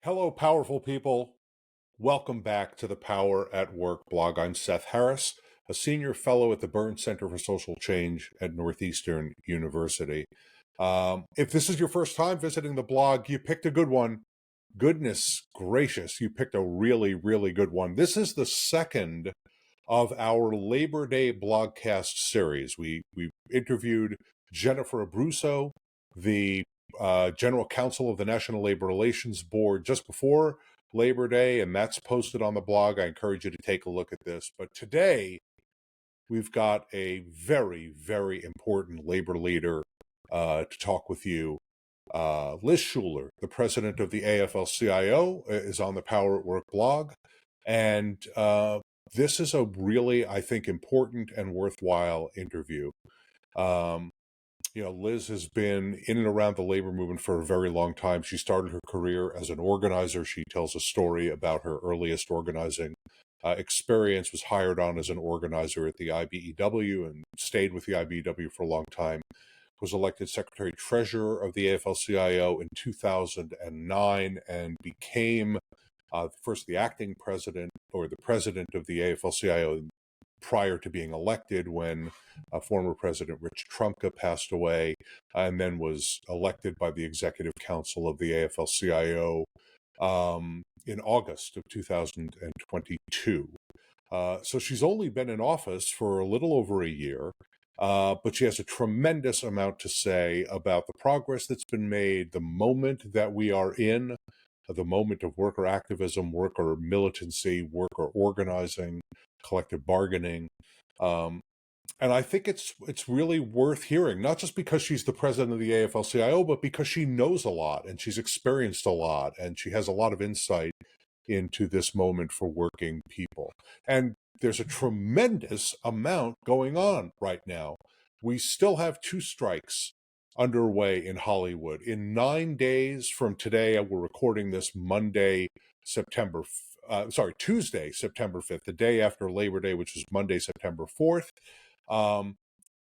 Hello, powerful people. Welcome back to the Power at Work blog. I'm Seth Harris, a senior fellow at the Burns Center for Social Change at Northeastern University. If this is your first time visiting the blog, you picked a good one. Goodness gracious, you picked a really, really good one. This is the second of our Labor Day Blogcast series. We interviewed Jennifer Abruzzo, the General Counsel of the National Labor Relations Board, just before Labor Day, and that's posted on the blog. I encourage you to take a look at this. But today, we've got a very, very important labor leader to talk with you. Liz Shuler, the president of the AFL-CIO, is on the Power at Work blog. And this is a really, I think, important and worthwhile interview. Liz has been in and around the labor movement for a very long time. She started her career as an organizer. She tells a story about her earliest organizing experience, was hired on as an organizer at the IBEW and stayed with the IBEW for a long time, was elected Secretary-Treasurer of the AFL-CIO in 2009 and became first the acting president or the president of the AFL-CIO prior to being elected when former President Rich Trumka passed away, and then was elected by the Executive Council of the AFL-CIO in August of 2022. So she's only been in office for a little over a year, but she has a tremendous amount to say about the progress that's been made, the moment that we are in, the moment of worker activism, worker militancy, worker organizing, collective bargaining. And I think it's really worth hearing, not just because she's the president of the AFL-CIO, but because she knows a lot and she's experienced a lot and she has a lot of insight into this moment for working people. And there's a tremendous amount going on right now. We still have 2 strikes underway in Hollywood. In 9 days from today, we're recording this Tuesday, September 5th, the day after Labor Day, which is Monday, September 4th.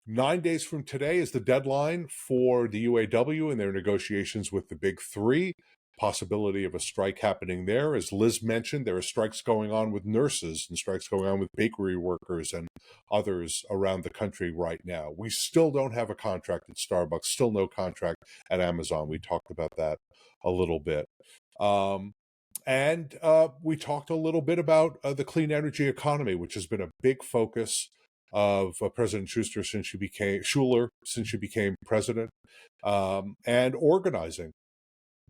9 days from today is the deadline for the UAW and their negotiations with the Big Three. Possibility of a strike happening there. As Liz mentioned, there are strikes going on with nurses and strikes going on with bakery workers and others around the country right now. We still don't have a contract at Starbucks, still no contract at Amazon. We talked about that a little bit. And we talked a little bit about the clean energy economy, which has been a big focus of President Schuster since she became president, and organizing.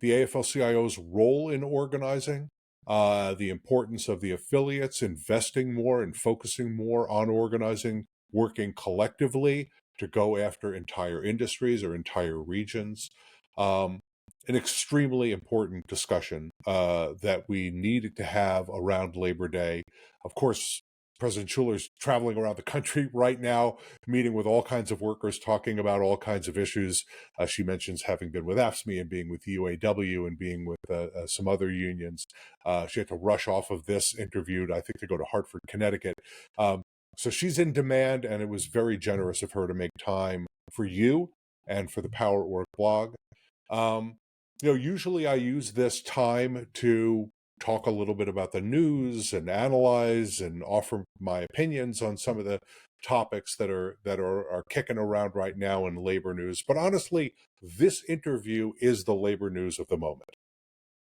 The AFL-CIO's role in organizing, the importance of the affiliates investing more and focusing more on organizing, working collectively to go after entire industries or entire regions. An extremely important discussion that we needed to have around Labor Day. Of course, President Schuler's traveling around the country right now, meeting with all kinds of workers, talking about all kinds of issues. She mentions having been with AFSCME and being with the UAW and being with some other unions. She had to rush off of this interview, I think, to go to Hartford, Connecticut. So she's in demand, and it was very generous of her to make time for you and for the Power at Work blog. Usually I use this time to talk a little bit about the news and analyze and offer my opinions on some of the topics that are kicking around right now in labor news. But honestly, this interview is the labor news of the moment.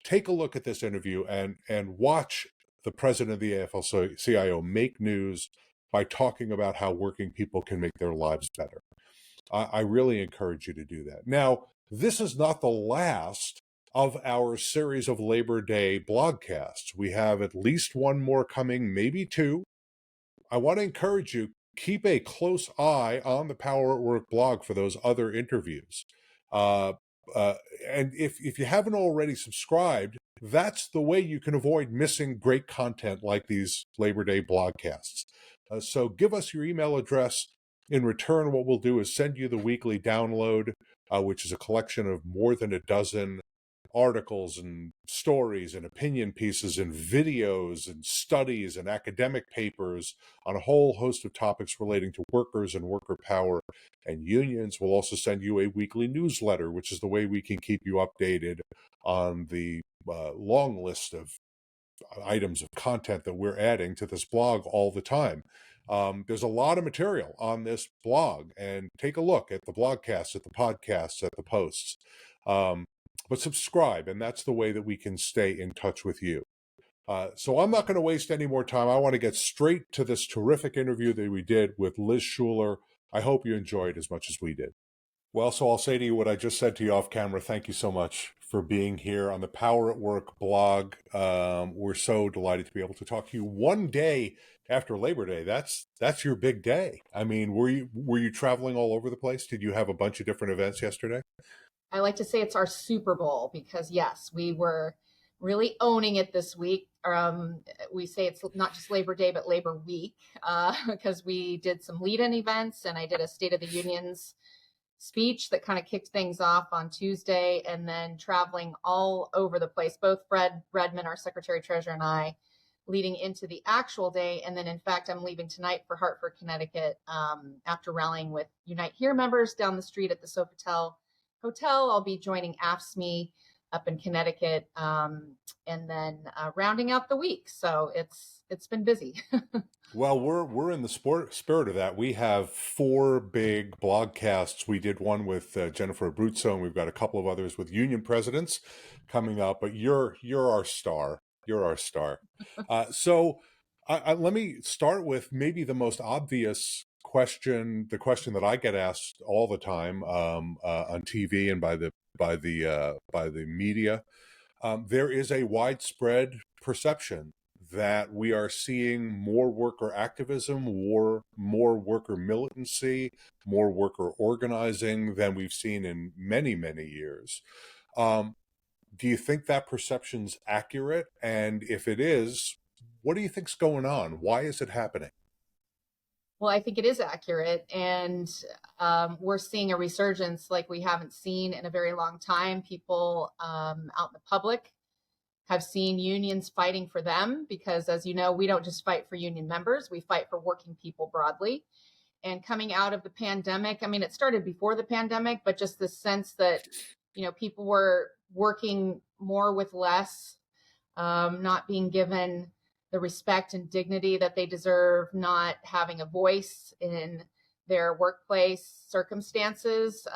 Take a look at this interview and watch the president of the AFL-CIO make news by talking about how working people can make their lives better. I really encourage you to do that. Now, this is not the last of our series of Labor Day blogcasts. We have at least one more coming, maybe 2. I want to encourage you, keep a close eye on the Power at Work blog for those other interviews. And if you haven't already subscribed, that's the way you can avoid missing great content like these Labor Day blogcasts. So give us your email address. In return, what we'll do is send you the weekly download, which is a collection of more than a dozen articles and stories and opinion pieces and videos and studies and academic papers on a whole host of topics relating to workers and worker power and unions. We'll also send you a weekly newsletter, which is the way we can keep you updated on the long list of items of content that we're adding to this blog all the time. There's a lot of material on this blog, and take a look at the blogcasts, at the podcasts, at the posts. But subscribe, and that's the way that we can stay in touch with you. So I'm not going to waste any more time. I want to get straight to this terrific interview that we did with Liz Shuler. I hope you enjoyed as much as we did. Well, so I'll say to you what I just said to you off camera. Thank you so much for being here on the Power at Work blog. We're so delighted to be able to talk to you one day after Labor Day. That's your big day. I mean, were you traveling all over the place? Did you have a bunch of different events yesterday? I like to say it's our Super Bowl because, yes, we were really owning it this week. We say it's not just Labor Day, but Labor Week, because we did some lead-in events, and I did a State of the Unions speech that kind of kicked things off on Tuesday, and then traveling all over the place, both Fred Redmond, our Secretary Treasurer, and I, leading into the actual day. And then, in fact, I'm leaving tonight for Hartford, Connecticut, after rallying with Unite Here members down the street at the Sofitel Hotel. I'll be joining AFSCME up in Connecticut, and then rounding out the week. So it's been busy. Well, we're in the spirit of that. We have 4 big blogcasts. We did one with Jennifer Abruzzo, and we've got a couple of others with union presidents coming up. But you're our star. You're our star. So let me start with maybe the most obvious question, the question that I get asked all the time on TV and by the media. There is a widespread perception that we are seeing more worker activism, more worker militancy, more worker organizing than we've seen in many, many years. Do you think that perception's accurate? And if it is, what do you think's going on? Why is it happening? Well, I think it is accurate, and we're seeing a resurgence like we haven't seen in a very long time. People out in the public have seen unions fighting for them because, as you know, we don't just fight for union members, we fight for working people broadly. And coming out of the pandemic, I mean, it started before the pandemic, but just the sense that, people were working more with less, not being given the respect and dignity that they deserve, not having a voice in their workplace circumstances,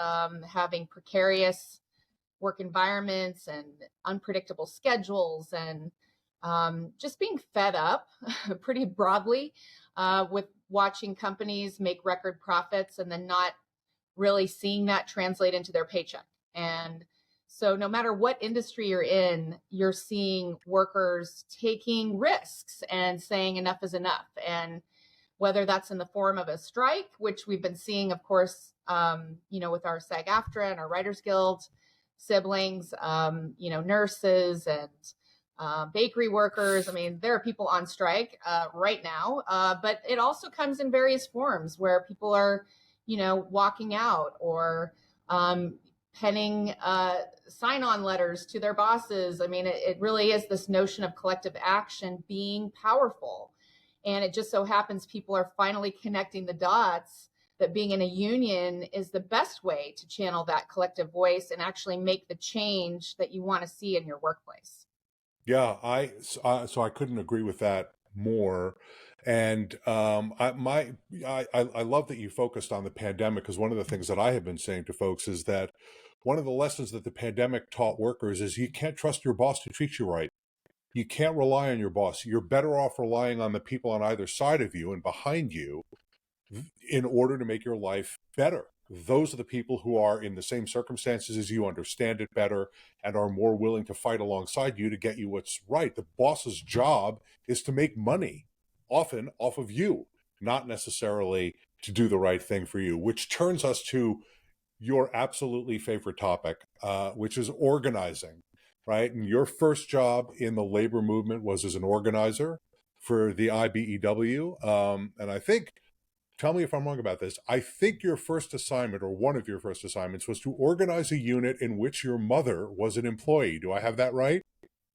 having precarious work environments and unpredictable schedules, and just being fed up pretty broadly with watching companies make record profits and then not really seeing that translate into their paycheck. And so no matter what industry you're in, you're seeing workers taking risks and saying enough is enough. And whether that's in the form of a strike, which we've been seeing, of course, with our SAG-AFTRA and our Writers Guild siblings, nurses and bakery workers. I mean, there are people on strike right now, but it also comes in various forms where people are, walking out or penning sign-on letters to their bosses. I mean, it really is this notion of collective action being powerful. And it just so happens people are finally connecting the dots that being in a union is the best way to channel that collective voice and actually make the change that you want to see in your workplace. Yeah, so I couldn't agree with that more. And I love that you focused on the pandemic, because one of the things that I have been saying to folks is that one of the lessons that the pandemic taught workers is you can't trust your boss to treat you right. You can't rely on your boss. You're better off relying on the people on either side of you and behind you in order to make your life better. Those are the people who are in the same circumstances as you, understand it better, and are more willing to fight alongside you to get you what's right. The boss's job is to make money, often off of you, not necessarily to do the right thing for you, which turns us to your absolutely favorite topic, which is organizing, right? And your first job in the labor movement was as an organizer for the IBEW. And I think, tell me if I'm wrong about this, I think your first assignment, or one of your first assignments, was to organize a unit in which your mother was an employee. Do I have that right?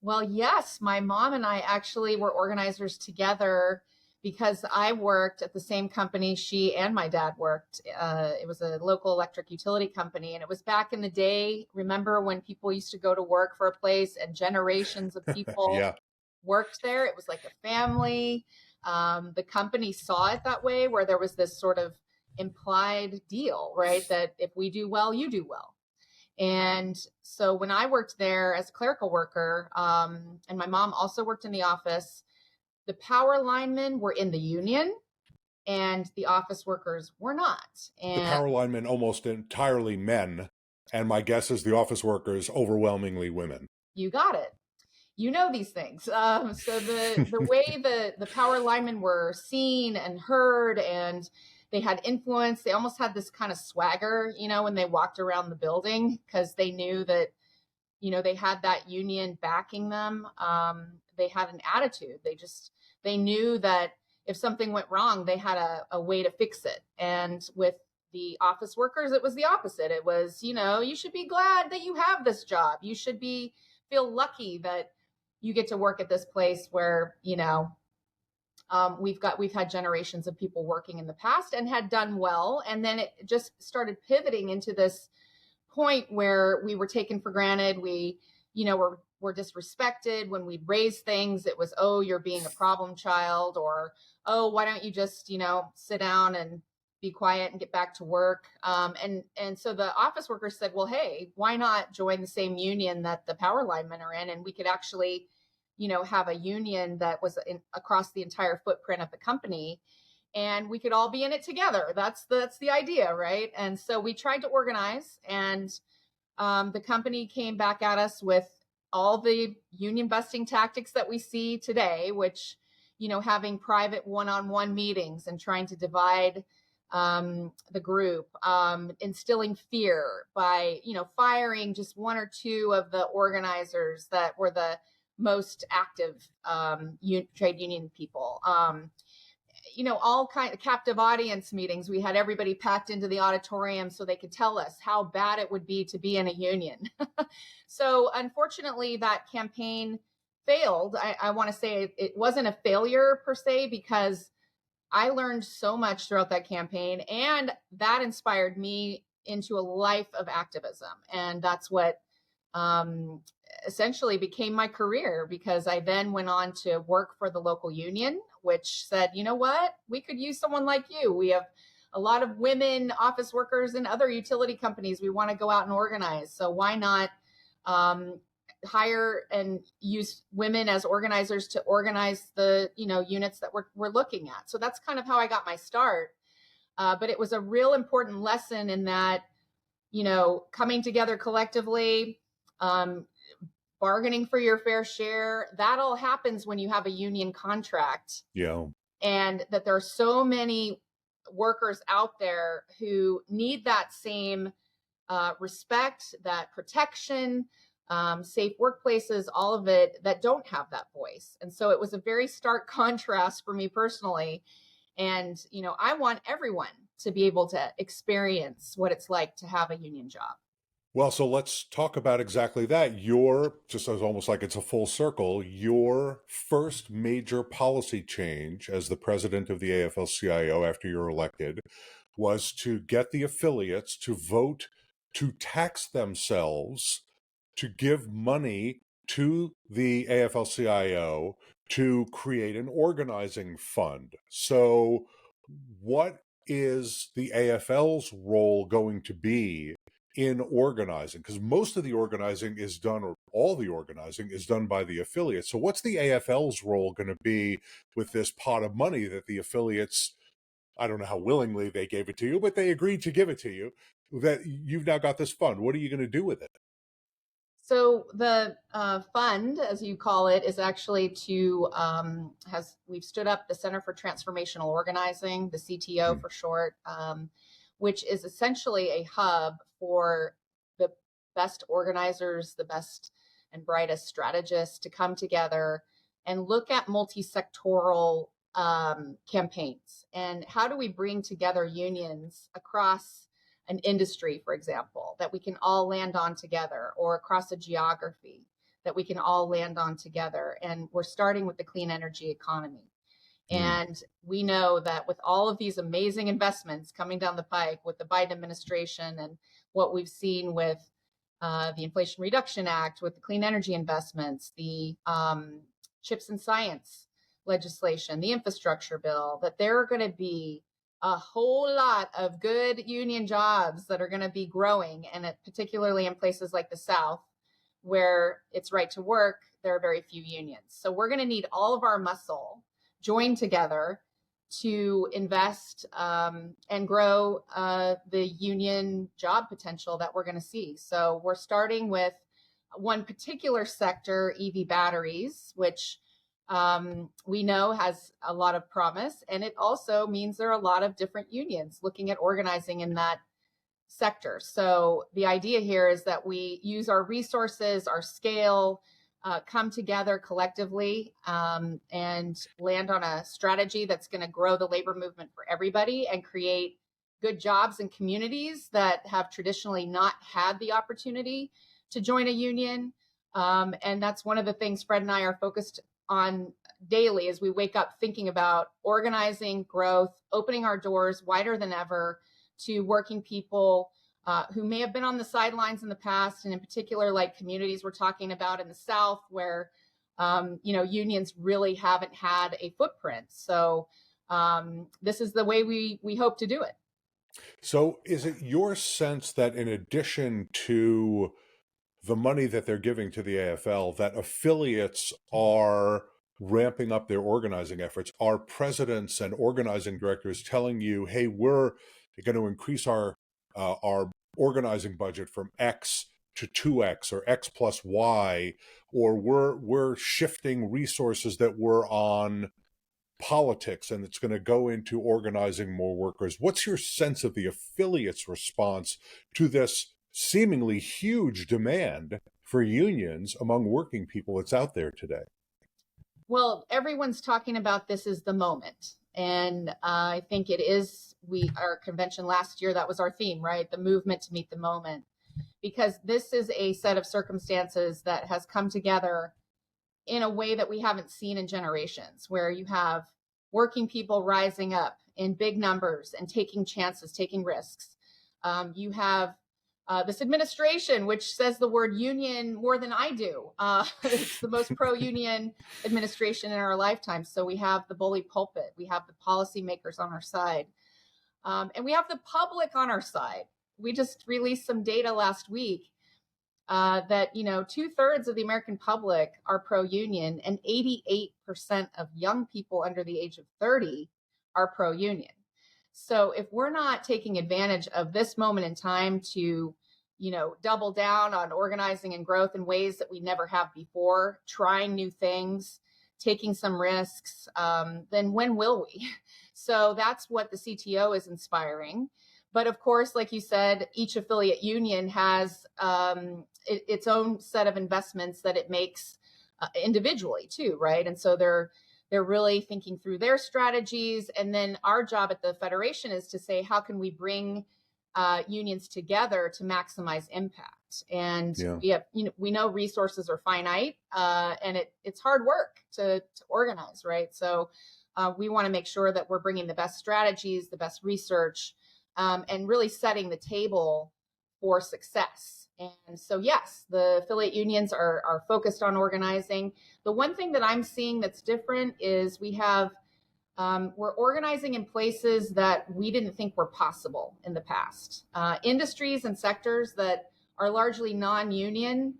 Well, yes, my mom and I actually were organizers together because I worked at the same company she and my dad worked. It was a local electric utility company. And it was back in the day. Remember when people used to go to work for a place and generations of people Yeah. worked there? It was like a family. The company saw it that way, where there was this sort of implied deal, right? That if we do well, you do well. And so when I worked there as a clerical worker, and my mom also worked in the office, the power linemen were in the union and the office workers were not. And the power linemen almost entirely men, and my guess is the office workers overwhelmingly women. You got it. You know these things. So the way the power linemen were seen and heard, and they had influence, they almost had this kind of swagger, when they walked around the building, because they knew that, they had that union backing them. They had an attitude. They knew that if something went wrong, they had a way to fix it. And with the office workers, it was the opposite. It was, you should be glad that you have this job. You should feel lucky that you get to work at this place where, we've had generations of people working in the past and had done well. And then it just started pivoting into this point where we were taken for granted. We, were disrespected when we'd raise things. It was, oh, you're being a problem child, or, oh, why don't you just, sit down and be quiet and get back to work. And so the office workers said, well, hey, why not join the same union that the power linemen are in? And we could actually, have a union that was across the entire footprint of the company, and we could all be in it together. That's the idea, right? And so we tried to organize, and the company came back at us with all the union busting tactics that we see today, which, having private one-on-one meetings and trying to divide the group, instilling fear by, firing just one or two of the organizers that were the most active trade union people. All kind of captive audience meetings. We had everybody packed into the auditorium so they could tell us how bad it would be to be in a union. So unfortunately, that campaign failed. I want to say it wasn't a failure per se, because I learned so much throughout that campaign, and that inspired me into a life of activism. And that's what essentially became my career, because I then went on to work for the local union, which said, you know what, we could use someone like you. We have a lot of women office workers in other utility companies. We want to go out and organize. So why not hire and use women as organizers to organize the, units that we're looking at. So that's kind of how I got my start. But it was a real important lesson in that, coming together collectively, bargaining for your fair share, that all happens when you have a union contract. Yeah. And that there are so many workers out there who need that same respect, that protection, safe workplaces, all of it, that don't have that voice. And so it was a very stark contrast for me personally. And, I want everyone to be able to experience what it's like to have a union job. Well, so let's talk about exactly that. Just as almost like it's a full circle, your first major policy change as the president of the AFL-CIO after you're elected was to get the affiliates to vote to tax themselves to give money to the AFL-CIO to create an organizing fund. So what is the AFL's role going to be in organizing? Because most of the organizing is done, or all the organizing is done by the affiliates. So what's the AFL's role going to be with this pot of money that the affiliates, I don't know how willingly they gave it to you, but they agreed to give it to you, that you've now got this fund. What are you going to do with it? So the fund, as you call it, is actually we've stood up the Center for Transformational Organizing, the CTO for short, which is essentially a hub for the best organizers, the best and brightest strategists to come together and look at multi-sectoral campaigns. And how do we bring together unions across an industry, for example, that we can all land on together, or across a geography that we can all land on together. And we're starting with the clean energy economy. And we know that with all of these amazing investments coming down the pike with the Biden administration and what we've seen with the Inflation Reduction Act, with the clean energy investments, the chips and science legislation, the infrastructure bill, that there are going to be a whole lot of good union jobs that are going to be growing, and particularly in places like the South, where it's right to work, there are very few unions. So we're going to need all of our muscle joined together to invest and grow the union job potential that we're going to see. So we're starting with one particular sector, EV batteries, which we know has a lot of promise. And it also means there are a lot of different unions looking at organizing in that sector. So the idea here is that we use our resources, our scale, come together collectively and land on a strategy that's going to grow the labor movement for everybody and create good jobs in communities that have traditionally not had the opportunity to join a union. And that's one of the things Fred and I are focused on daily as we wake up thinking about organizing, growth, opening our doors wider than ever to working people who may have been on the sidelines in the past, and in particular, like communities we're talking about in the South, where unions really haven't had a footprint. So this is the way we hope to do it. So is it your sense that in addition to the money that they're giving to the AFL, that affiliates are ramping up their organizing efforts? Are presidents and organizing directors telling you, hey, we're going to increase our organizing budget from X to 2X or X plus Y, or we're shifting resources that were on politics and it's going to go into organizing more workers? What's your sense of the affiliates' response to this seemingly huge demand for unions among working people that's out there today? Well, everyone's talking about this as the moment. And I think it is, our convention last year, that was our theme, right? The movement to meet the moment. Because this is a set of circumstances that has come together in a way that we haven't seen in generations, where you have working people rising up in big numbers and taking chances, taking risks. You have this administration, which says the word union more than I do. It's the most pro-union administration in our lifetime. So we have the bully pulpit, we have the policymakers on our side, and we have the public on our side. We just released some data last week that 2/3 of the American public are pro-union, and 88% of young people under the age of 30 are pro-union. So if we're not taking advantage of this moment in time to, double down on organizing and growth in ways that we never have before, trying new things, taking some risks, then when will we? So that's what the CTO is inspiring. But of course, like you said, each affiliate union has its own set of investments that it makes individually too, right? And so they're really thinking through their strategies. And then our job at the Federation is to say, how can we bring unions together to maximize impact? And we know resources are finite, and it's hard work to organize, right? So we want to make sure that we're bringing the best strategies, the best research, and really setting the table for success. And so, yes, the affiliate unions are focused on organizing. The one thing that I'm seeing that's different is we're organizing in places that we didn't think were possible in the past. Industries and sectors that are largely non-union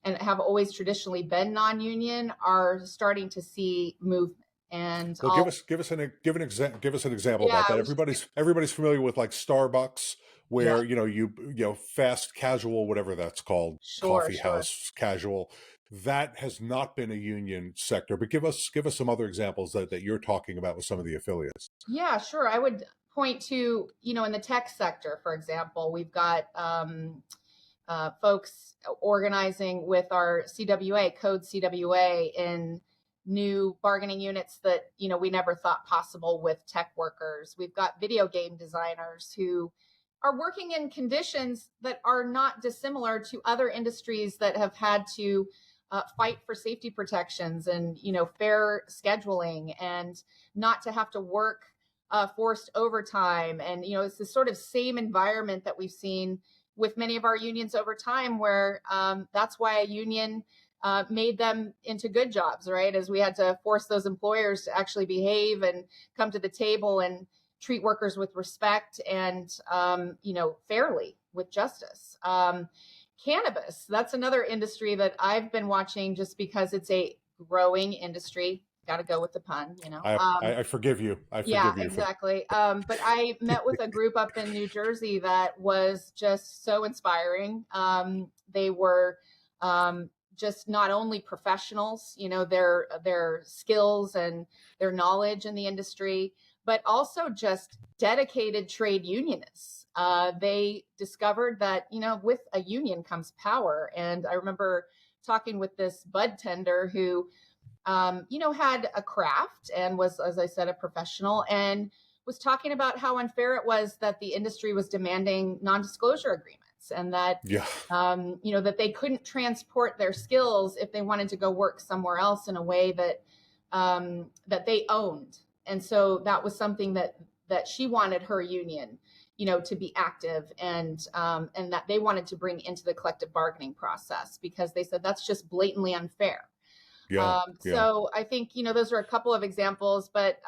and have always traditionally been non-union are starting to see movement. And well, give us an example about that. Everybody's familiar with like Starbucks, where you fast casual, whatever that's called, coffee house casual. That has not been a union sector, but give us some other examples that you're talking about with some of the affiliates. Yeah, sure. I would point to, in the tech sector, for example, we've got folks organizing with our CWA, Code CWA, in new bargaining units that, we never thought possible with tech workers. We've got video game designers who are working in conditions that are not dissimilar to other industries that have had to fight for safety protections and, fair scheduling, and not to have to work forced overtime. And, it's the sort of same environment that we've seen with many of our unions over time, where that's why a union made them into good jobs, right? As we had to force those employers to actually behave and come to the table and treat workers with respect and, fairly, with justice. Cannabis, that's another industry that I've been watching just because it's a growing industry. Got to go with the pun, I forgive you. Yeah, exactly. But I met with a group up in New Jersey that was just so inspiring. They were just not only professionals, their skills and their knowledge in the industry, but also just dedicated trade unionists. They discovered that, with a union comes power. And I remember talking with this bud tender who, had a craft and was, as I said, a professional, and was talking about how unfair it was that the industry was demanding non-disclosure agreements, and that, that they couldn't transport their skills if they wanted to go work somewhere else in a way that, that they owned. And so that was something that she wanted her union, to be active and that they wanted to bring into the collective bargaining process, because they said that's just blatantly unfair. So I think, those are a couple of examples, but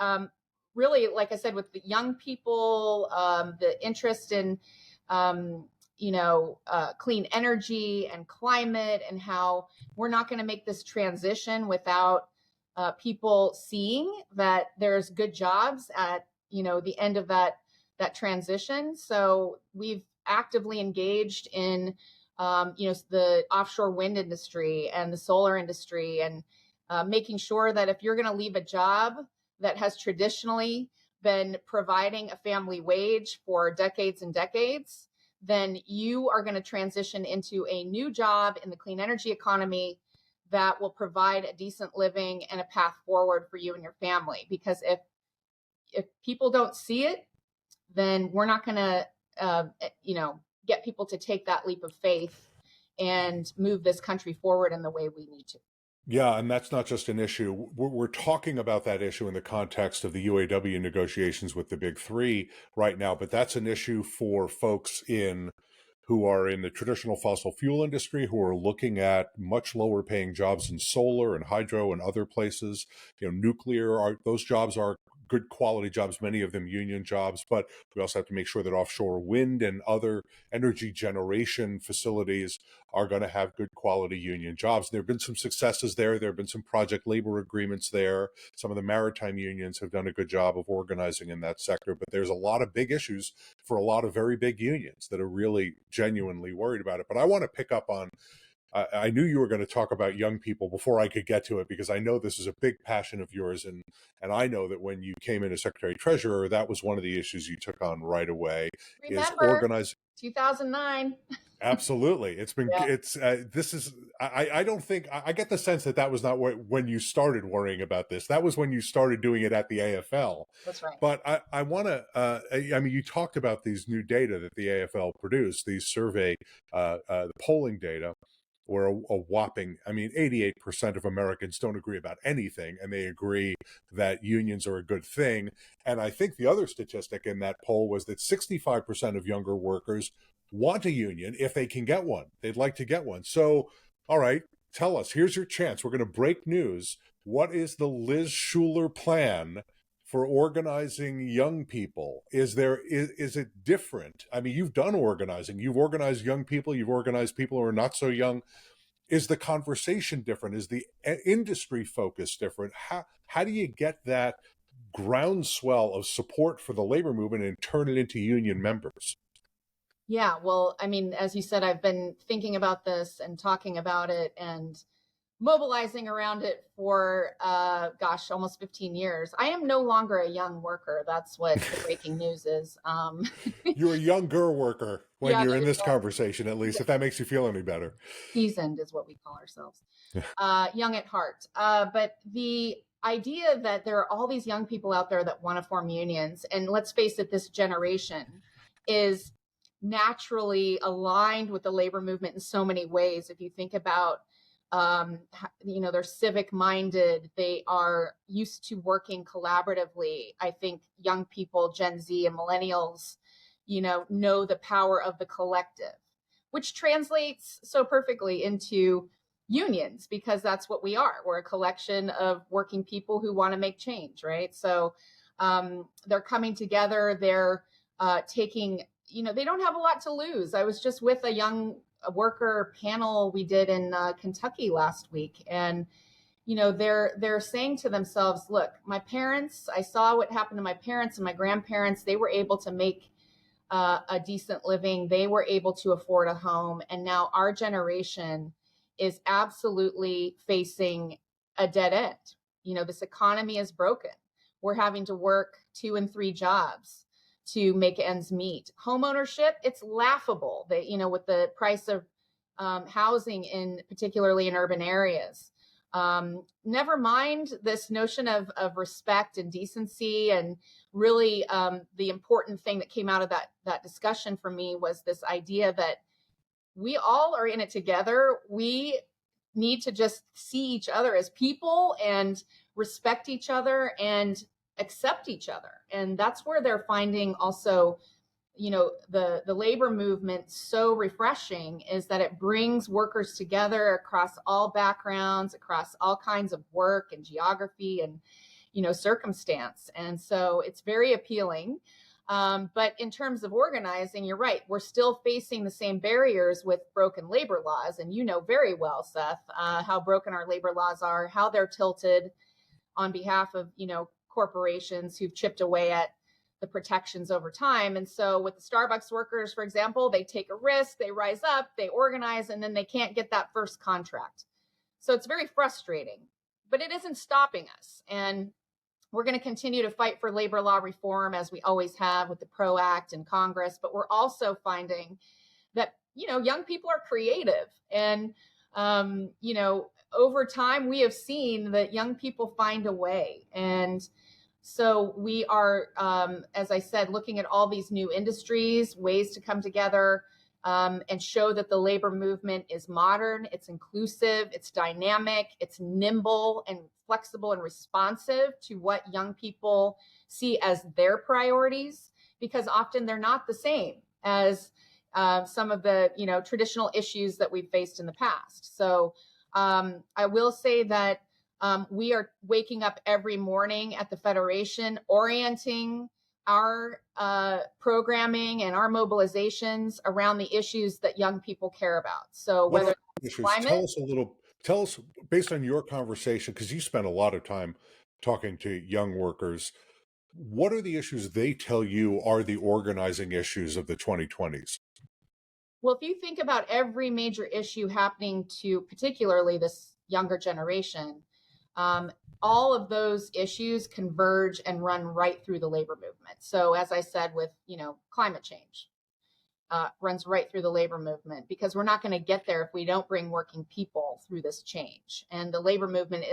really, like I said, with the young people, the interest in, clean energy and climate, and how we're not going to make this transition without people seeing that there's good jobs at, the end of that transition. So we've actively engaged in the offshore wind industry and the solar industry, and making sure that if you're going to leave a job that has traditionally been providing a family wage for decades and decades, then you are going to transition into a new job in the clean energy economy that will provide a decent living and a path forward for you and your family. Because if people don't see it, then we're not going to, get people to take that leap of faith and move this country forward in the way we need to. Yeah, and that's not just an issue. We're talking about that issue in the context of the UAW negotiations with the Big Three right now, but that's an issue for folks who are in the traditional fossil fuel industry, who are looking at much lower paying jobs in solar and hydro and other places. Nuclear, those jobs are good quality jobs, many of them union jobs, but we also have to make sure that offshore wind and other energy generation facilities are going to have good quality union jobs. There have been some successes there. There have been some project labor agreements there. Some of the maritime unions have done a good job of organizing in that sector, but there's a lot of big issues for a lot of very big unions that are really genuinely worried about it. But I want to pick up on, I knew you were going to talk about young people before I could get to it, because I know this is a big passion of yours. And I know that when you came in as Secretary Treasurer, that was one of the issues you took on right away. Remember, is organizing. 2009. Absolutely. It's been, this is, I don't think, I get the sense that was not when you started worrying about this. That was when you started doing it at the AFL. That's right. But I want to, you talked about these new data that the AFL produced, these survey, the polling data, where a whopping, 88% of Americans don't agree about anything, and they agree that unions are a good thing. And I think the other statistic in that poll was that 65% of younger workers want a union if they can get one. They'd like to get one. So, all right, tell us, here's your chance. We're going to break news. What is the Liz Shuler plan for organizing young people? Is it different? You've done organizing. You've organized young people. You've organized people who are not so young. Is the conversation different? Is the industry focus different? How do you get that groundswell of support for the labor movement and turn it into union members? Yeah, well, as you said, I've been thinking about this and talking about it and mobilizing around it for, almost 15 years. I am no longer a young worker. That's what the breaking news is. You're a younger worker when you're in this conversation, at least, if that makes you feel any better. Seasoned is what we call ourselves. Young at heart. But the idea that there are all these young people out there that want to form unions, and let's face it, this generation is naturally aligned with the labor movement in so many ways. If you think about They're civic minded. They are used to working collaboratively. I think young people, Gen Z and millennials, know the power of the collective, which translates so perfectly into unions, because that's what we are. We're a collection of working people who want to make change, right? So they're coming together. They're taking, they don't have a lot to lose. I was just with a young worker panel we did in Kentucky last week, and they're saying to themselves, look, my parents, I saw what happened to my parents and my grandparents. They were able to make a decent living. They were able to afford a home, and now our generation is absolutely facing a dead end. This economy is broken. We're having to work 2 and 3 jobs to make ends meet. Homeownership, it's laughable that, with the price of housing particularly in urban areas. Never mind this notion of respect and decency. And really the important thing that came out of that discussion for me was this idea that we all are in it together. We need to just see each other as people and respect each other and accept each other. And that's where they're finding also, the labor movement so refreshing, is that it brings workers together across all backgrounds, across all kinds of work and geography and, circumstance. And so it's very appealing. But in terms of organizing, you're right. We're still facing the same barriers with broken labor laws. And very well, Seth, how broken our labor laws are, how they're tilted on behalf of, corporations who've chipped away at the protections over time. And so with the Starbucks workers, for example, they take a risk, they rise up, they organize, and then they can't get that first contract. So it's very frustrating, but it isn't stopping us. And we're going to continue to fight for labor law reform, as we always have with the PRO Act in Congress. But we're also finding that, young people are creative. And, over time, we have seen that young people find a way. And so we are, as I said, looking at all these new industries, ways to come together and show that the labor movement is modern, it's inclusive, it's dynamic, it's nimble and flexible and responsive to what young people see as their priorities, because often they're not the same as some of the traditional issues that we've faced in the past. So I will say that we are waking up every morning at the Federation, orienting our programming and our mobilizations around the issues that young people care about. So whether it's climate, tell us based on your conversation, because you spent a lot of time talking to young workers, what are the issues they tell you are the organizing issues of the 2020s? Well, if you think about every major issue happening to particularly this younger generation, all of those issues converge and run right through the labor movement. So as I said, with, climate change, runs right through the labor movement, because we're not going to get there if we don't bring working people through this change. And the labor movement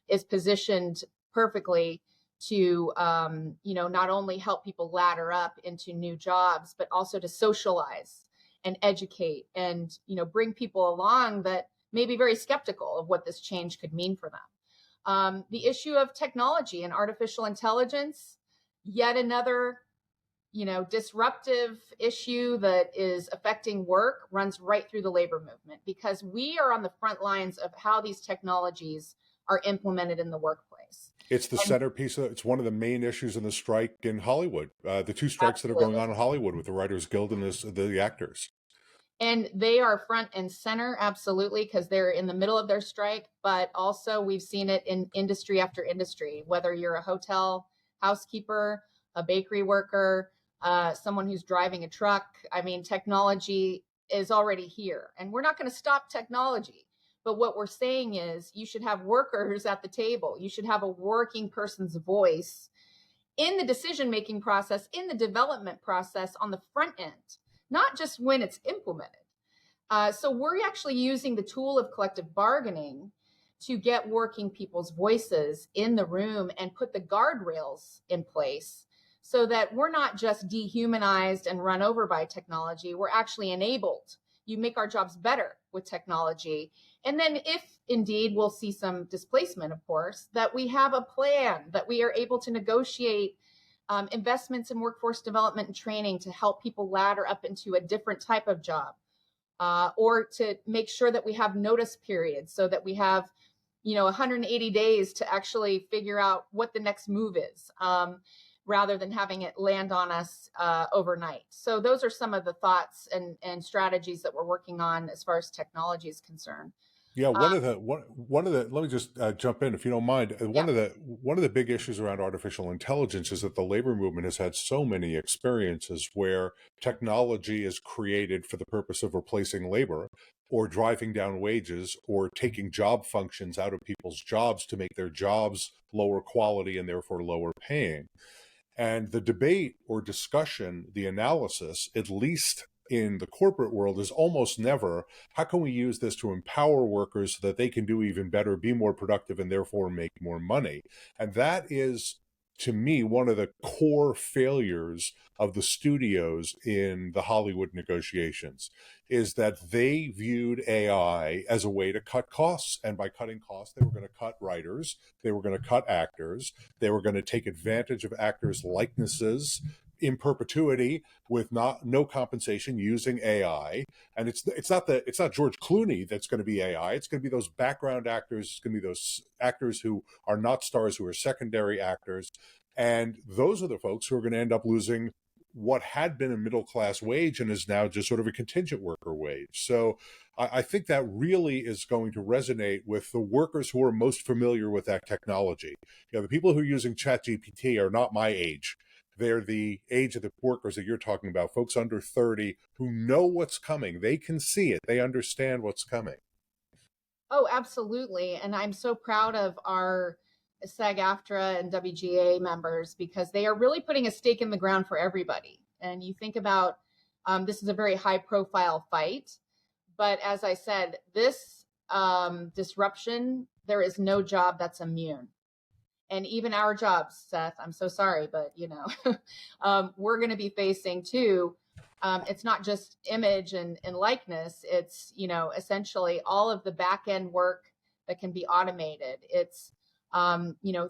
is positioned perfectly to, not only help people ladder up into new jobs, but also to socialize and educate and, bring people along that may be very skeptical of what this change could mean for them. The issue of technology and artificial intelligence, yet another, disruptive issue that is affecting work, runs right through the labor movement, because we are on the front lines of how these technologies are implemented in the workplace. It's the centerpiece. It's one of the main issues in the strike in Hollywood. The 2 strikes that are going on in Hollywood with the Writers Guild and the actors. And they are front and center, absolutely, because they're in the middle of their strike. But also we've seen it in industry after industry, whether you're a hotel housekeeper, a bakery worker, someone who's driving a truck. I mean, technology is already here, and we're not going to stop technology. But what we're saying is you should have workers at the table. You should have a working person's voice in the decision-making process, in the development process on the front end, not just when it's implemented. So we're actually using the tool of collective bargaining to get working people's voices in the room and put the guardrails in place so that we're not just dehumanized and run over by technology. We're actually enabled. you make our jobs better with technology. And then if indeed we'll see some displacement, of course, that we have a plan, that we are able to negotiate investments in workforce development and training to help people ladder up into a different type of job, or to make sure that we have notice periods so that we have 180 days to actually figure out what the next move is, rather than having it land on us overnight. So those are some of the thoughts and strategies that we're working on as far as technology is concerned. Yeah, one of the let me just jump in if you don't mind. One of the big issues around artificial intelligence is that the labor movement has had so many experiences where technology is created for the purpose of replacing labor or driving down wages or taking job functions out of people's jobs to make their jobs lower quality and therefore lower paying. And the debate or discussion, the analysis, at least in the corporate world, is almost never, how can we use this to empower workers so that they can do even better, be more productive, and therefore make more money? And that is, to me, one of the core failures of the studios in the Hollywood negotiations, is that they viewed AI as a way to cut costs. And by cutting costs, they were going to cut writers, they were going to cut actors, they were going to take advantage of actors' likenesses in perpetuity with no compensation using AI. And it's not George Clooney that's going to be AI. It's going to be those background actors. It's going to be those actors who are not stars, who are secondary actors. And those are the folks who are going to end up losing what had been a middle-class wage and is now just sort of a contingent worker wage. So I think that really is going to resonate with the workers who are most familiar with that technology. The people who are using ChatGPT are not my age. They're the age of the workers that you're talking about, folks under 30 who know what's coming. They can see it. They understand what's coming. Oh, absolutely. And I'm so proud of our SAG-AFTRA and WGA members, because they are really putting a stake in the ground for everybody. And you think about, this is a very high profile fight, but as I said, this disruption, there is no job that's immune. And even our jobs, Seth, I'm so sorry, but we're going to be facing too. It's not just image and likeness. It's, essentially all of the back end work that can be automated. It's,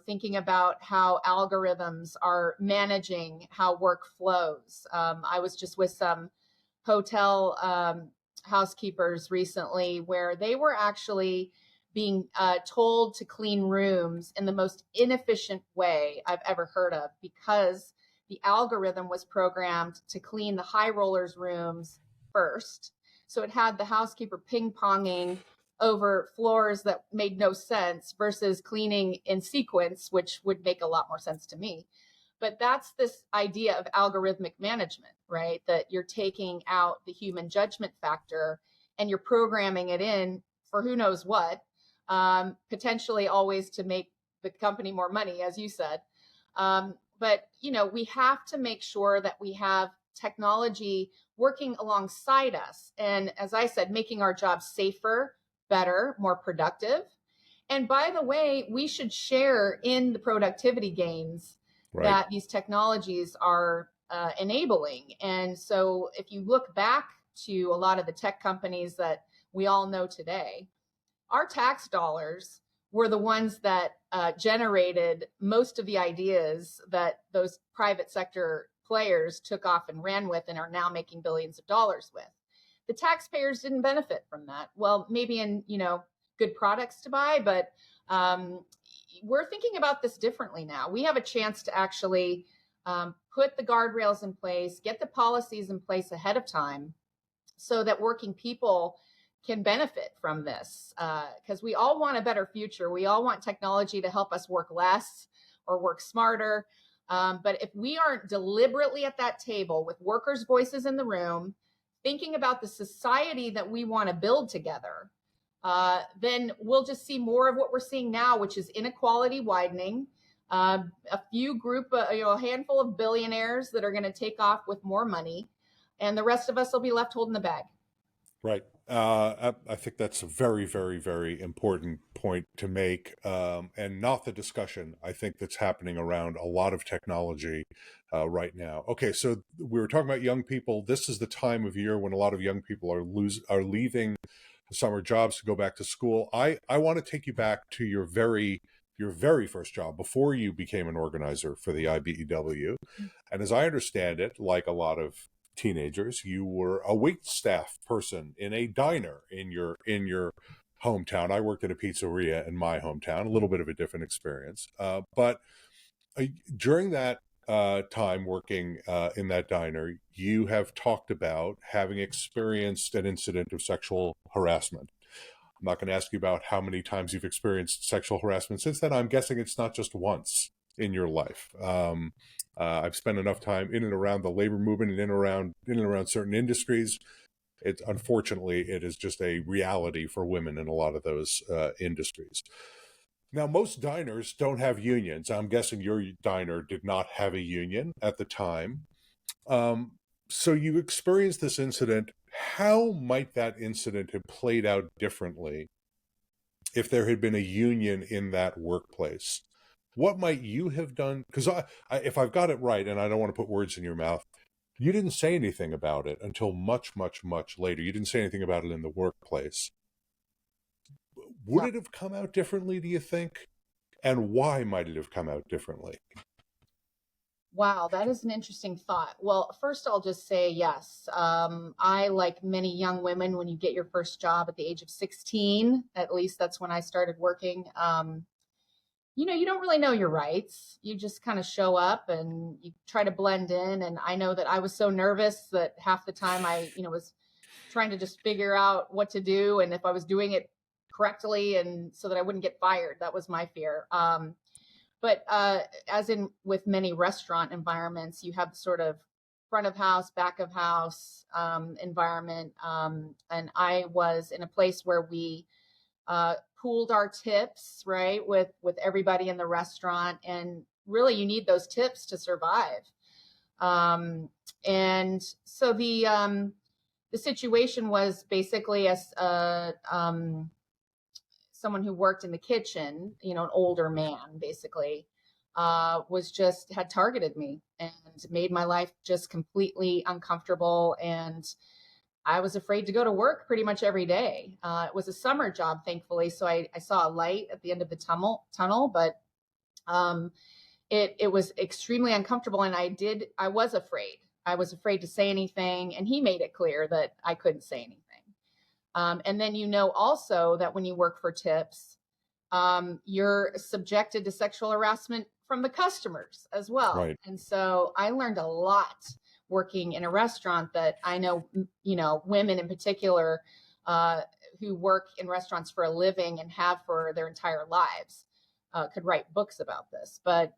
thinking about how algorithms are managing how work flows. I was just with some hotel housekeepers recently where they were actually being told to clean rooms in the most inefficient way I've ever heard of, because the algorithm was programmed to clean the high rollers rooms first. So it had the housekeeper ping-ponging over floors that made no sense versus cleaning in sequence, which would make a lot more sense to me. But that's this idea of algorithmic management, right? That you're taking out the human judgment factor and you're programming it in for who knows what, potentially always to make the company more money, as you said. But, we have to make sure that we have technology working alongside us. And as I said, making our jobs safer, better, more productive. And by the way, we should share in the productivity gains that these technologies are enabling. And so if you look back to a lot of the tech companies that we all know today, our tax dollars were the ones that generated most of the ideas that those private sector players took off and ran with and are now making billions of dollars with. The taxpayers didn't benefit from that. Well, maybe in, good products to buy, but we're thinking about this differently now. We have a chance to actually put the guardrails in place, get the policies in place ahead of time so that working people can benefit from this, because we all want a better future. We all want technology to help us work less or work smarter. But if we aren't deliberately at that table with workers' voices in the room, thinking about the society that we want to build together, then we'll just see more of what we're seeing now, which is inequality widening, a handful of billionaires that are going to take off with more money, and the rest of us will be left holding the bag. Right. I think that's a very, very, very important point to make, and not the discussion I think that's happening around a lot of technology right now. Okay, so we were talking about young people. This is the time of year when a lot of young people are leaving summer jobs to go back to school. I want to take you back to your very first job before you became an organizer for the IBEW. And as I understand it, like a lot of teenagers, you were a wait staff person in a diner in your hometown. I worked at a pizzeria in my hometown, a little bit of a different experience. But during that time working in that diner, you have talked about having experienced an incident of sexual harassment. I'm not going to ask you about how many times you've experienced sexual harassment since then. I'm guessing it's not just once in your life. I've spent enough time in and around the labor movement and in and around certain industries. Unfortunately, it is just a reality for women in a lot of those industries. Now, most diners don't have unions. I'm guessing your diner did not have a union at the time. So you experienced this incident. How might that incident have played out differently if there had been a union in that workplace? What might you have done? Because if I've got it right, and I don't want to put words in your mouth, you didn't say anything about it until much, much, much later. You didn't say anything about it in the workplace. Would it have come out differently, do you think? And why might it have come out differently? Wow, that is an interesting thought. Well, first I'll just say yes. I, like many young women, when you get your first job at the age of 16, at least that's when I started working, you don't really know your rights. You just kind of show up and you try to blend in. And I know that I was so nervous that half the time I, was trying to just figure out what to do and if I was doing it correctly, and so that I wouldn't get fired. That was my fear. But as in with many restaurant environments, you have sort of front of house, back of house environment. And I was in a place where we pooled our tips, right, with everybody in the restaurant. And really, you need those tips to survive. And so the situation was basically as someone who worked in the kitchen, an older man, basically, had targeted me and made my life just completely uncomfortable. And I was afraid to go to work pretty much every day. It was a summer job, thankfully, so I saw a light at the end of the tunnel, but it was extremely uncomfortable, and I was afraid. I was afraid to say anything, and he made it clear that I couldn't say anything. And then also that when you work for tips, you're subjected to sexual harassment from the customers as well. Right. And so I learned a lot working in a restaurant that I know, women in particular who work in restaurants for a living and have for their entire lives could write books about this. But,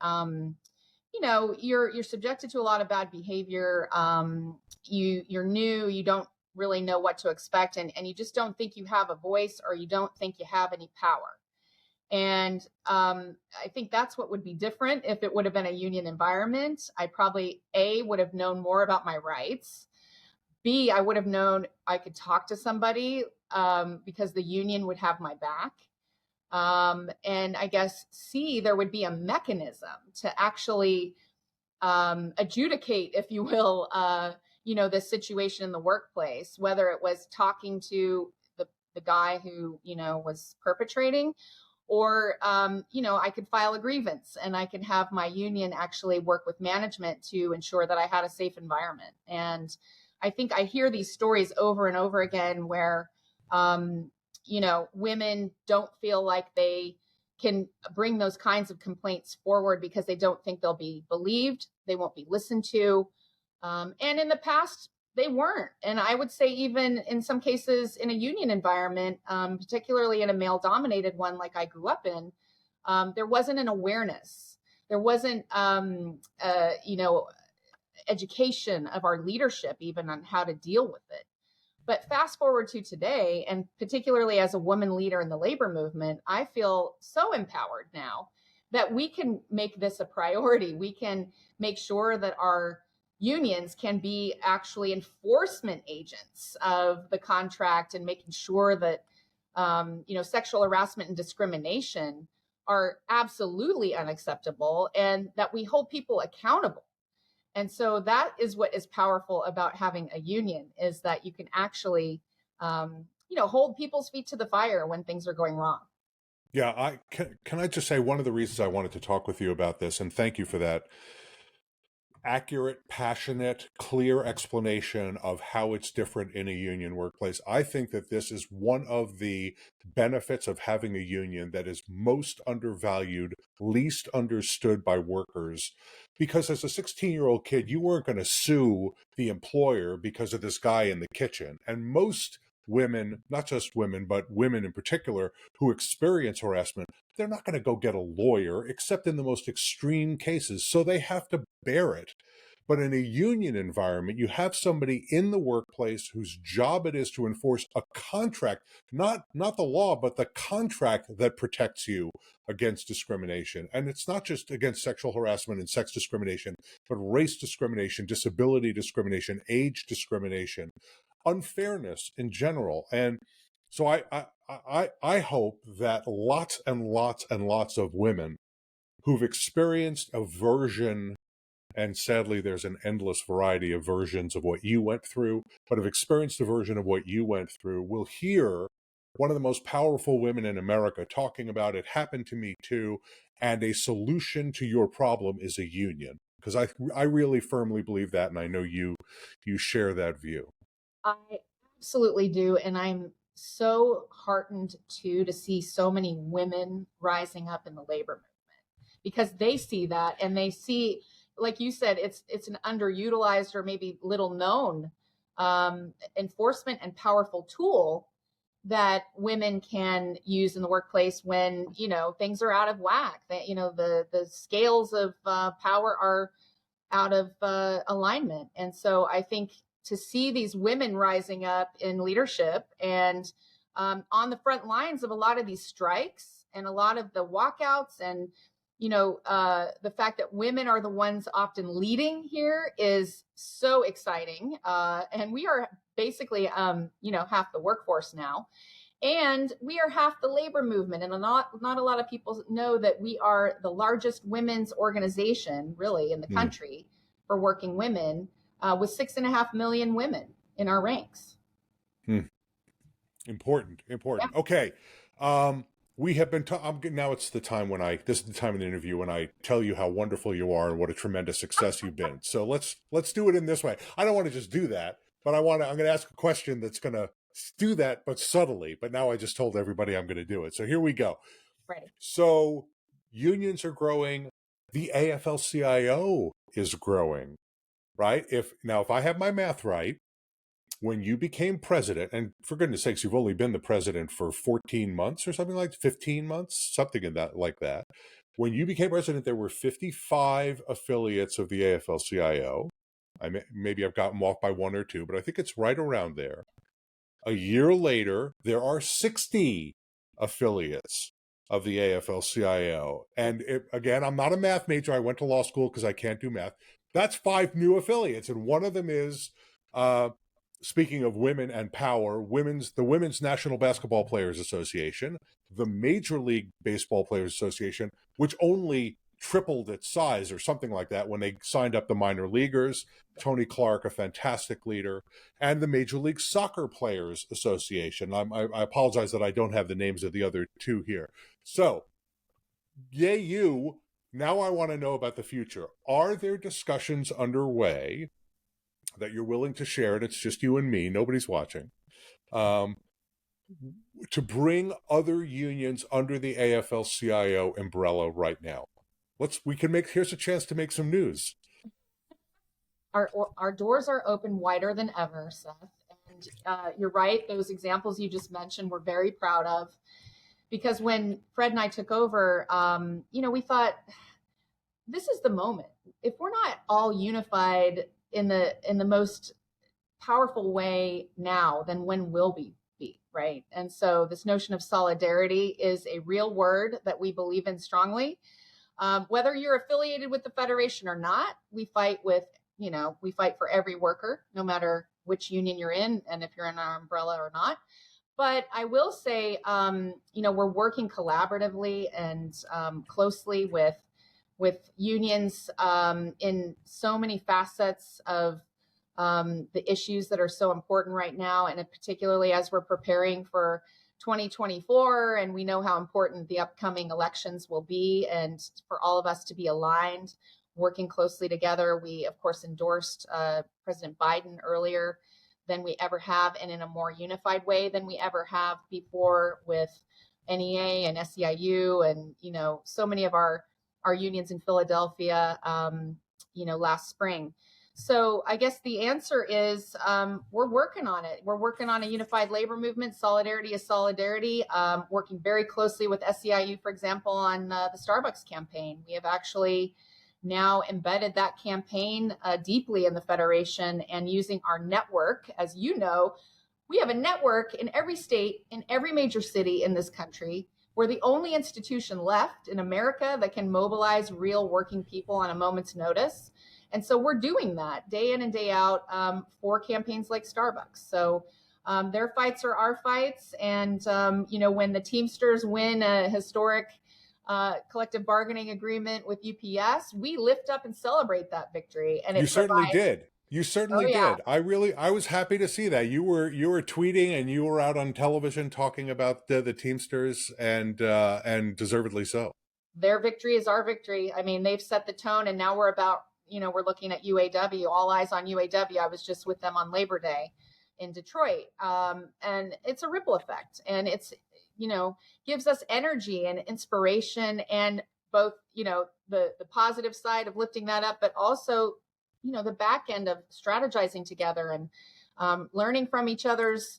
you're subjected to a lot of bad behavior. You're new, you don't really know what to expect, and you just don't think you have a voice, or you don't think you have any power. And I think that's what would be different if it would have been a union environment. I probably, A, would have known more about my rights. B, I would have known I could talk to somebody because the union would have my back. And I guess C, there would be a mechanism to actually adjudicate, if you will, the situation in the workplace, whether it was talking to the guy who, was perpetrating, or, I could file a grievance and I could have my union actually work with management to ensure that I had a safe environment. And I think I hear these stories over and over again where, women don't feel like they can bring those kinds of complaints forward because they don't think they'll be believed, they won't be listened to. And in the past, they weren't. And I would say even in some cases in a union environment, particularly in a male-dominated one like I grew up in, there wasn't an awareness. There wasn't, education of our leadership even on how to deal with it. But fast forward to today, and particularly as a woman leader in the labor movement, I feel so empowered now that we can make this a priority. We can make sure that our unions can be actually enforcement agents of the contract and making sure that sexual harassment and discrimination are absolutely unacceptable and that we hold people accountable. And so that is what is powerful about having a union, is that you can actually, hold people's feet to the fire when things are going wrong. Yeah, can I just say one of the reasons I wanted to talk with you about this, and thank you for that accurate, passionate, clear explanation of how it's different in a union workplace. I think that this is one of the benefits of having a union that is most undervalued, least understood by workers. Because as a 16-year-old kid, you weren't going to sue the employer because of this guy in the kitchen. And most women, not just women, but women in particular, who experience harassment, they're not going to go get a lawyer except in the most extreme cases. So they have to bear it. But in a union environment, you have somebody in the workplace whose job it is to enforce a contract, not the law, but the contract that protects you against discrimination. And it's not just against sexual harassment and sex discrimination, but race discrimination, disability discrimination, age discrimination, unfairness in general. And so I hope that lots and lots and lots of women who've experienced a version, and sadly there's an endless variety of versions of what you went through, but have experienced a version of what you went through, will hear one of the most powerful women in America talking about it happened to me too, and a solution to your problem is a union. Because I really firmly believe that, and I know you share that view. I absolutely do. And I'm so heartened too to see so many women rising up in the labor movement, because they see that and they see, like you said, it's an underutilized or maybe little known enforcement and powerful tool that women can use in the workplace when, things are out of whack, that, the scales of power are out of alignment. And so I think to see these women rising up in leadership and on the front lines of a lot of these strikes and a lot of the walkouts, and the fact that women are the ones often leading here is so exciting. And we are basically, half the workforce now, and we are half the labor movement. And not a lot of people know that we are the largest women's organization really in the country for working women, with 6.5 million women in our ranks. Important. Yeah. Okay. We have been, now it's the time this is the time in the interview when I tell you how wonderful you are and what a tremendous success you've been. So let's do it in this way. I don't want to just do that, but I'm going to ask a question that's going to do that, but subtly. But now I just told everybody I'm going to do it. So here we go. Right. So unions are growing. The AFL-CIO is growing, right? If I have my math right, when you became president, and for goodness sakes, you've only been the president for 14 months or something like 15 months, something like that. When you became president, there were 55 affiliates of the AFL-CIO. Maybe I've gotten off by one or two, but I think it's right around there. A year later, there are 60 affiliates of the AFL-CIO. And again, I'm not a math major. I went to law school because I can't do math. That's 5 new affiliates. And one of them is, speaking of women and power, the Women's National Basketball Players Association, the Major League Baseball Players Association, which only tripled its size or something like that when they signed up the minor leaguers, Tony Clark, a fantastic leader, and the Major League Soccer Players Association. I apologize that I don't have the names of the other two here. So, yay you. Now I want to know about the future. Are there discussions underway that you're willing to share, and it's just you and me, nobody's watching, to bring other unions under the AFL-CIO umbrella right now? Here's a chance to make some news. Our doors are open wider than ever, Seth. And you're right, those examples you just mentioned, we're very proud of. Because when Fred and I took over, we thought, this is the moment. If we're not all unified in the most powerful way now, then when will we be, right? And so this notion of solidarity is a real word that we believe in strongly. Whether you're affiliated with the Federation or not, we fight with, we fight for every worker, no matter which union you're in and if you're in our umbrella or not. But I will say, we're working collaboratively and closely with unions in so many facets of the issues that are so important right now, and particularly as we're preparing for 2024, and we know how important the upcoming elections will be, and for all of us to be aligned, working closely together. We, of course, endorsed President Biden earlier than we ever have, and in a more unified way than we ever have before, with NEA and SEIU and, so many of our unions in Philadelphia, last spring. So I guess the answer is we're working on it. We're working on a unified labor movement. Solidarity is solidarity. Working very closely with SEIU, for example, on the Starbucks campaign. We have actually now embedded that campaign deeply in the Federation, and using our network. As you know, we have a network in every state, in every major city in this country. We're the only institution left in America that can mobilize real working people on a moment's notice. And so we're doing that day in and day out for campaigns like Starbucks. So their fights are our fights. And, when the Teamsters win a historic collective bargaining agreement with UPS, we lift up and celebrate that victory. And you certainly did. You certainly did. I was happy to see that. You were tweeting and you were out on television talking about the Teamsters, and deservedly so. Their victory is our victory. I mean, they've set the tone, and now we're looking at UAW, all eyes on UAW. I was just with them on Labor Day in Detroit. And it's a ripple effect, and it's, gives us energy and inspiration, and both, the positive side of lifting that up, but also, the back end of strategizing together and learning from each other's,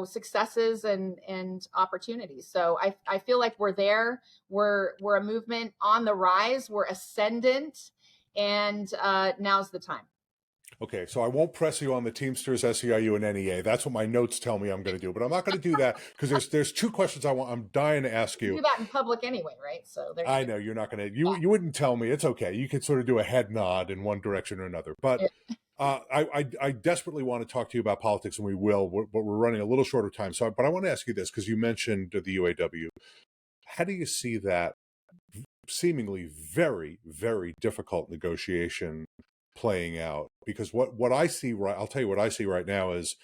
successes and opportunities. So I feel like we're there. We're a movement on the rise. We're ascendant, and now's the time. Okay, so I won't press you on the Teamsters, SEIU, and NEA. That's what my notes tell me I'm going to do, but I'm not going to do that because there's two questions I'm dying to ask you. You do that in public anyway, right? So I know you're not going to. You wouldn't tell me. It's okay. You could sort of do a head nod in one direction or another. But I desperately want to talk to you about politics, and we will. But we're running a little short of time. But I want to ask you this, because you mentioned the UAW. How do you see that seemingly very, very difficult negotiation playing out? Because what I see, I'll tell you what I see right now is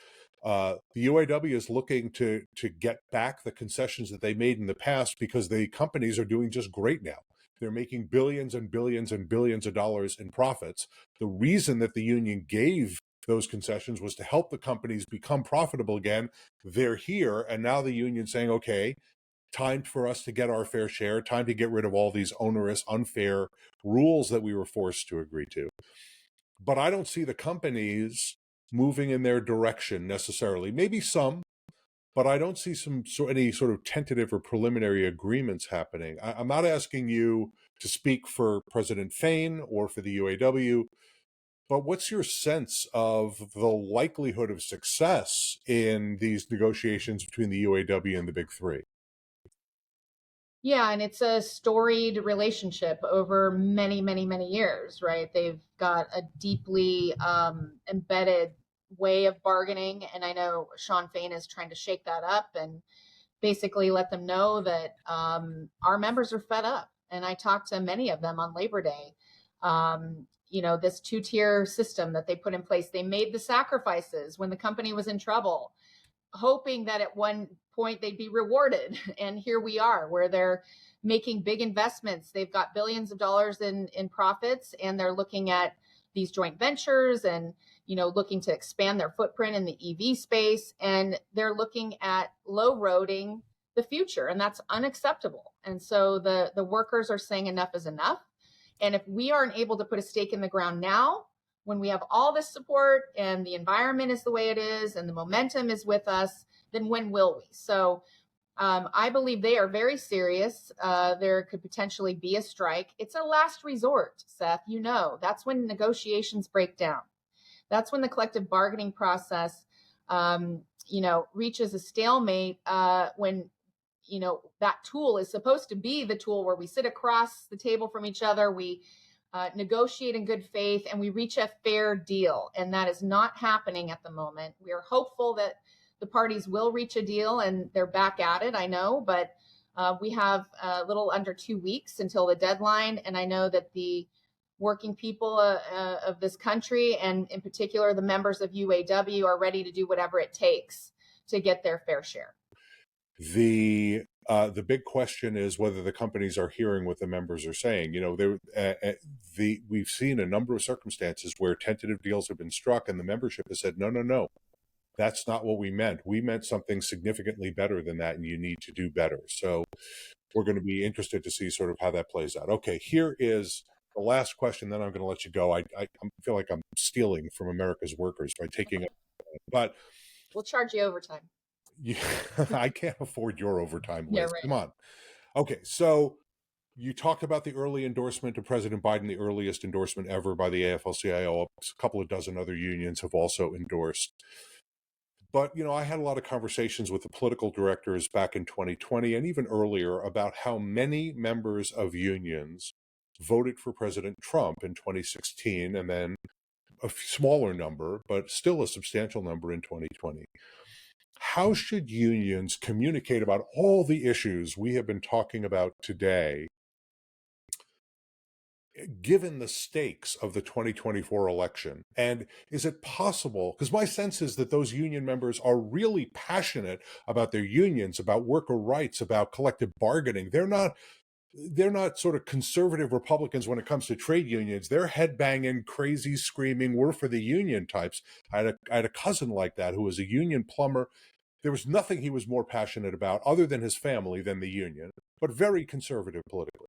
the UAW is looking to get back the concessions that they made in the past, because the companies are doing just great now. They're making billions and billions and billions of dollars in profits. The reason that the union gave those concessions was to help the companies become profitable again. They're here, and now the union's saying, okay, time for us to get our fair share, time to get rid of all these onerous, unfair rules that we were forced to agree to. But I don't see the companies moving in their direction necessarily. Maybe some, but I don't see any sort of tentative or preliminary agreements happening. I'm not asking you to speak for President Fain or for the UAW, but what's your sense of the likelihood of success in these negotiations between the UAW and the Big Three? Yeah, and it's a storied relationship over many, many, many years, right? They've got a deeply embedded way of bargaining, and I know Sean Fain is trying to shake that up and basically let them know that our members are fed up. And I talked to many of them on Labor Day. This two-tier system that they put in place, they made the sacrifices when the company was in trouble, hoping that at one point they'd be rewarded. And here we are, where they're making big investments. They've got billions of dollars in profits, and they're looking at these joint ventures and, looking to expand their footprint in the EV space. And they're looking at low roading the future, and that's unacceptable. And so the workers are saying enough is enough. And if we aren't able to put a stake in the ground now, when we have all this support and the environment is the way it is and the momentum is with us, then when will we? So I believe they are very serious. There could potentially be a strike. It's a last resort, Seth. That's when negotiations break down. That's when the collective bargaining process, reaches a stalemate, when that tool is supposed to be the tool where we sit across the table from each other. We negotiate in good faith and we reach a fair deal. And that is not happening at the moment. We are hopeful that the parties will reach a deal and they're back at it, I know, but we have a little under 2 weeks until the deadline. And I know that the working people of this country, and in particular, the members of UAW, are ready to do whatever it takes to get their fair share. The big question is whether the companies are hearing what the members are saying. You know, we've seen a number of circumstances where tentative deals have been struck, and the membership has said, no, that's not what we meant. We meant something significantly better than that, and you need to do better. So we're going to be interested to see sort of how that plays out. Okay, here is the last question, then I'm going to let you go. I feel like I'm stealing from America's workers by taking it, but we'll charge you overtime. I can't afford your overtime, Liz. Yeah, right. Come on. Okay, so you talked about the early endorsement of President Biden, the earliest endorsement ever by the AFL-CIO. A couple of dozen other unions have also endorsed. But, you know, I had a lot of conversations with the political directors back in 2020 and even earlier about how many members of unions voted for President Trump in 2016, and then a smaller number, but still a substantial number in 2020. How should unions communicate about all the issues we have been talking about today, given the stakes of the 2024 election? And is it possible, because my sense is that those union members are really passionate about their unions, about worker rights, about collective bargaining. They're not sort of conservative Republicans when it comes to trade unions. They're headbanging, crazy, screaming, we're for the union types. I had a cousin like that who was a union plumber. There was nothing he was more passionate about other than his family than the union, but very conservative politically.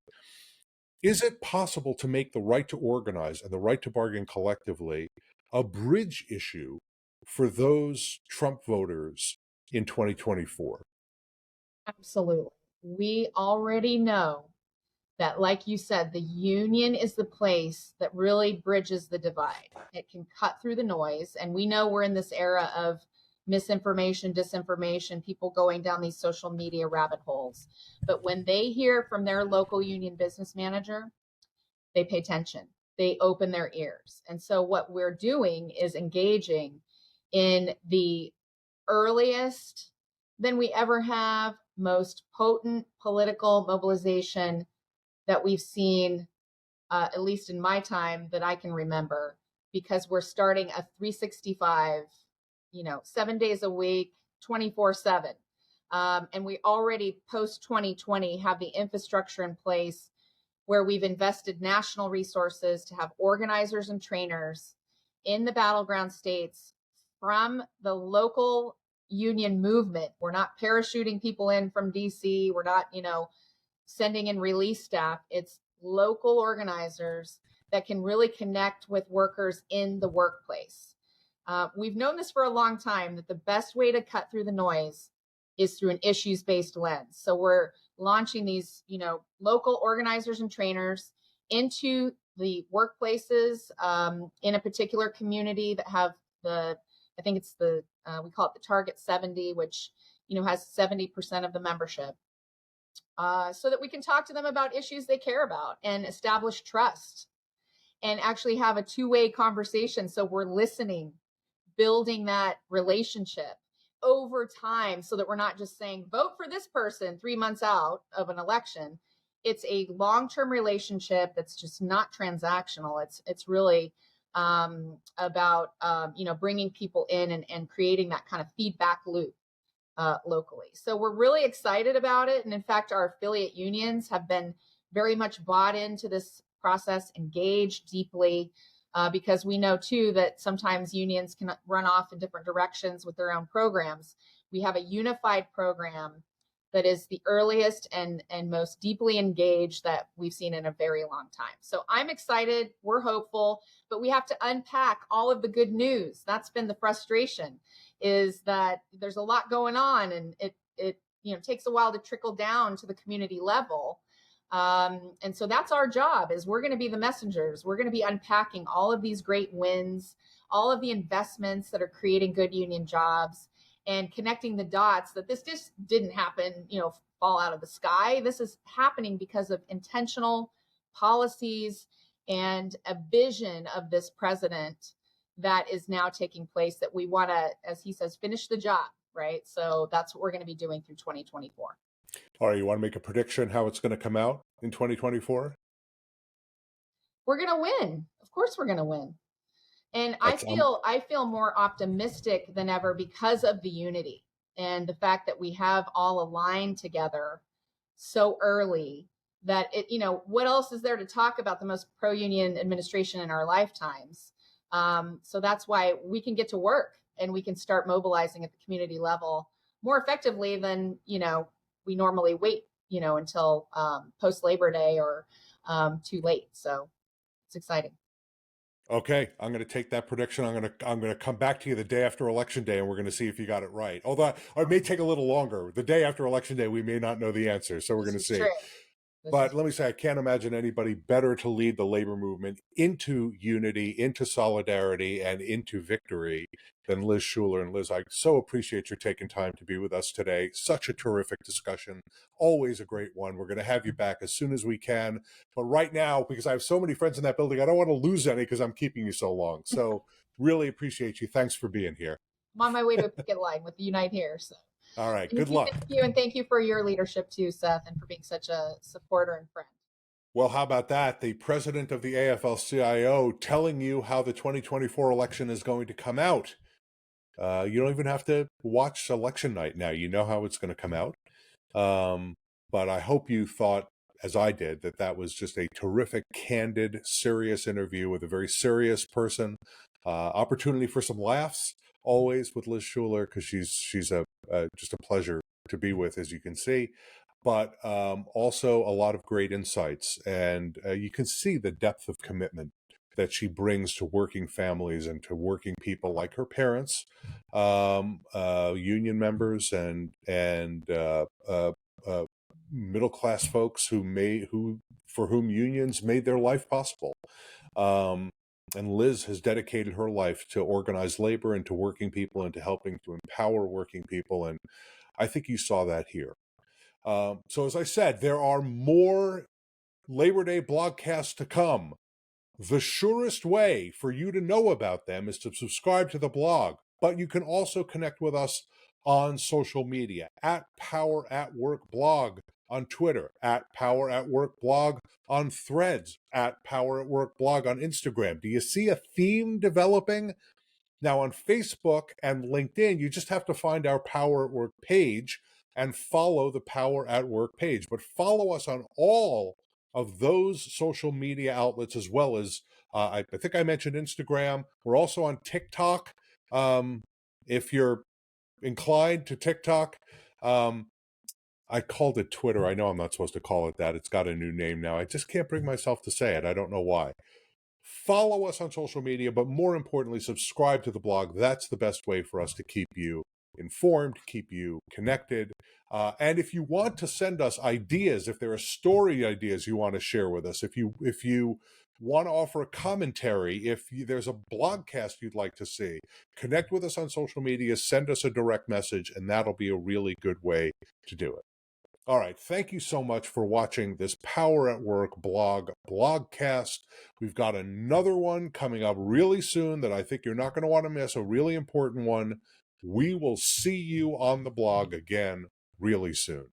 Is it possible to make the right to organize and the right to bargain collectively a bridge issue for those Trump voters in 2024? Absolutely. We already know that, like you said, the union is the place that really bridges the divide. It can cut through the noise. And we know we're in this era of misinformation, disinformation, people going down these social media rabbit holes. But when they hear from their local union business manager, they pay attention. They open their ears. And so what we're doing is engaging in the earliest than we ever have, most potent political mobilization that we've seen, at least in my time that I can remember, because we're starting a 365, 7 days a week, 24/7. And we already post 2020 have the infrastructure in place where we've invested national resources to have organizers and trainers in the battleground states from the local union movement. We're not parachuting people in from DC. We're not, sending in release staff. It's local organizers that can really connect with workers in the workplace. We've known this for a long time, that the best way to cut through the noise is through an issues-based lens. So we're launching these, local organizers and trainers into the workplaces in a particular community that have we call it the Target 70, which, has 70% of the membership. So that we can talk to them about issues they care about and establish trust and actually have a two-way conversation. So we're listening, building that relationship over time so that we're not just saying, vote for this person 3 months out of an election. It's a long-term relationship that's just not transactional. It's really about, bringing people in and creating that kind of feedback loop. Locally. So we're really excited about it. And in fact, our affiliate unions have been very much bought into this process, engaged deeply, because we know too that sometimes unions can run off in different directions with their own programs. We have a unified program that is the earliest and most deeply engaged that we've seen in a very long time. So I'm excited, we're hopeful, but we have to unpack all of the good news. That's been the frustration, is that there's a lot going on and it takes a while to trickle down to the community level. And so that's our job, is we're going to be the messengers. We're going to be unpacking all of these great wins, all of the investments that are creating good union jobs, and connecting the dots that this just didn't happen, fall out of the sky. This is happening because of intentional policies and a vision of this president that is now taking place that we want to, as he says, finish the job, right? So that's what we're going to be doing through 2024. All right, you want to make a prediction how it's going to come out in 2024? We're going to win. Of course we're going to win. And I feel more optimistic than ever because of the unity and the fact that we have all aligned together so early that it, what else is there to talk about the most pro-union administration in our lifetimes? So that's why we can get to work and we can start mobilizing at the community level more effectively than, we normally wait, until post Labor Day or too late. So it's exciting. Okay, I'm going to take that prediction. I'm going to come back to you the day after Election Day, and we're going to see if you got it right. Although it may take a little longer. The day after Election Day, we may not know the answer, so we're going to see. True. But let me say, I can't imagine anybody better to lead the labor movement into unity, into solidarity, and into victory than Liz Shuler. And Liz, I so appreciate your taking time to be with us today. Such a terrific discussion. Always a great one. We're going to have you back as soon as we can. But right now, because I have so many friends in that building, I don't want to lose any because I'm keeping you so long. So really appreciate you. Thanks for being here. I'm on my way to a picket line with the Unite Here. So. All right. Good luck. Thank you. And thank you for your leadership too, Seth, and for being such a supporter and friend. Well, how about that? The president of the AFL-CIO telling you how the 2024 election is going to come out. You don't even have to watch election night now. You know how it's going to come out. But I hope you thought, as I did, that was just a terrific, candid, serious interview with a very serious person. Opportunity for some laughs, always, with Liz Shuler, because she's just a pleasure to be with, as you can see. But also a lot of great insights. And you can see the depth of commitment that she brings to working families and to working people like her parents, union members, and middle-class folks for whom unions made their life possible. And Liz has dedicated her life to organized labor and to working people and to helping to empower working people. And I think you saw that here. So as I said, there are more Labor Day blogcasts to come. The surest way for you to know about them is to subscribe to the blog, but you can also connect with us on social media at Power at Work Blog on Twitter, at Power at Work Blog on Threads, at Power at Work Blog on Instagram. Do you see a theme developing? Now on Facebook and LinkedIn, you just have to find our Power at Work page and follow the Power at Work page. But follow us on all of those social media outlets, as well as, I think I mentioned Instagram. We're also on TikTok. If you're inclined to TikTok, I called it Twitter. I know I'm not supposed to call it that. It's got a new name now. I just can't bring myself to say it. I don't know why. Follow us on social media, but more importantly, subscribe to the blog. That's the best way for us to keep you informed, keep you connected. And if you want to send us ideas, if there are story ideas you want to share with us, if you want to offer a commentary, if there's a blogcast you'd like to see, connect with us on social media, send us a direct message, and that'll be a really good way to do it. All right. Thank you so much for watching this Power at Work blogcast. We've got another one coming up really soon that I think you're not going to want to miss, a really important one. We will see you on the blog again really soon.